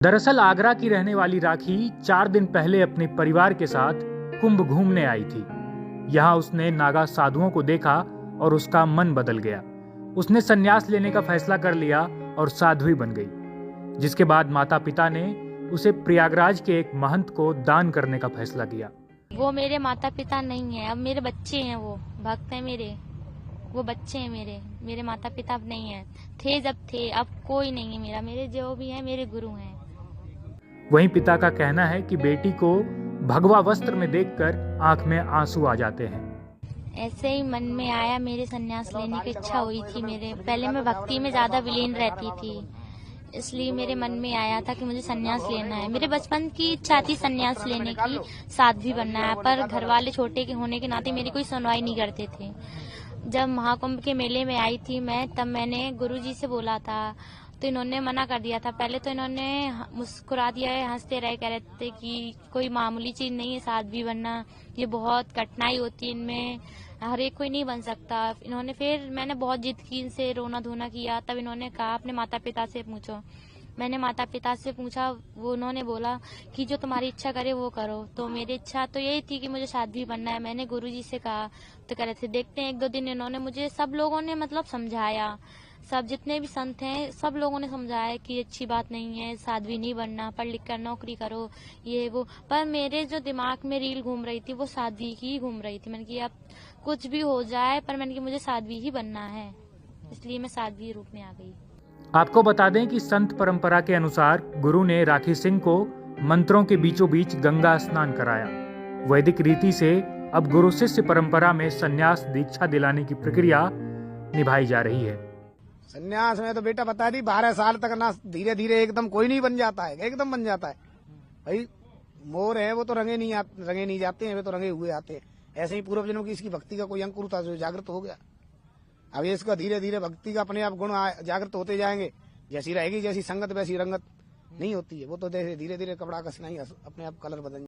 दरअसल आगरा की रहने वाली राखी 4 दिन पहले अपने परिवार के साथ कुंभ घूमने आई थी। यहाँ उसने नागा साधुओं को देखा और उसका मन बदल गया। उसने संन्यास लेने का फैसला कर लिया और साध्वी बन गई, जिसके बाद माता पिता ने उसे प्रयागराज के एक महंत को दान करने का फैसला किया। वो मेरे माता पिता नहीं है, अब मेरे बच्चे हैं। वो भक्त हैं मेरे, वो बच्चे हैं मेरे माता पिता अब नहीं है। थे जब थे, अब कोई नहीं है मेरा। मेरे जो भी है मेरे गुरु हैं। वहीं पिता का कहना है कि बेटी को भगवा वस्त्र में देखकर आंख में आंसू आ जाते हैं। ऐसे ही मन में आया, मेरे संन्यास लेने की इच्छा हुई थी। मेरे पहले मैं भक्ति में ज्यादा विलीन रहती थी, इसलिए मेरे मन में आया था कि मुझे संन्यास लेना है। मेरे बचपन की इच्छा थी संन्यास लेने की, साध्वी बनना है, पर घर वाले छोटे के होने के नाते मेरी कोई सुनवाई नहीं करते थे। जब महाकुंभ के मेले में आई थी मैं, तब मैंने गुरुजी से बोला था, तो इन्होंने मना कर दिया था। पहले तो इन्होंने मुस्कुरा दिया है, हंसते रहे, कह रहे थे कि कोई मामूली चीज नहीं है साध्वी बनना, ये बहुत कठिनाई होती है, इनमें हर एक कोई नहीं बन सकता। इन्होंने फिर मैंने बहुत जिद की, इनसे रोना धोना किया, तब इन्होंने कहा अपने माता पिता से पूछो। मैंने माता पिता से पूछा, वो उन्होंने बोला कि जो तुम्हारी इच्छा करे वो करो। तो मेरी इच्छा तो यही थी कि मुझे साध्वी बनना है। मैंने गुरुजी से कहा, तो कह रहे थे देखते हैं 1-2 दिन। इन्होंने मुझे, सब लोगों ने मतलब समझाया, सब जितने भी संत हैं सब लोगों ने समझाया कि अच्छी बात नहीं है, साध्वी नहीं बनना, पढ़ लिख कर नौकरी करो, ये वो। पर मेरे जो दिमाग में रील घूम रही थी वो साध्वी की ही घूम रही थी। मैंने कि अब कुछ भी हो जाए, पर मैंने कि मुझे साध्वी ही बनना है, इसलिए मैं साध्वी रूप में आ गई। आपको बता दें कि संत परंपरा के अनुसार गुरु ने राखी सिंह को मंत्रों के बीचों बीच गंगा स्नान कराया। वैदिक रीति से अब गुरु शिष्य परंपरा में संन्यास दीक्षा दिलाने की प्रक्रिया निभाई जा रही है। संन्यास में तो बेटा बता दी 12 साल तक ना, धीरे धीरे एकदम कोई नहीं बन जाता है, एकदम बन जाता है। भाई मोर है वो तो रंगे नहीं जाते हैं, वे तो रंगे हुए आते हैं। ऐसे ही पूर्व जन्मों की इसकी भक्ति का कोई अंकुर था जो जागृत हो गया। अब ये इसका धीरे धीरे भक्ति का अपने आप गुण जागृत होते जाएंगे। जैसी रहेगी, जैसी संगत वैसी रंगत नहीं होती है। वो तो धीरे धीरे कपड़ा कसना ही अपने आप कलर बदल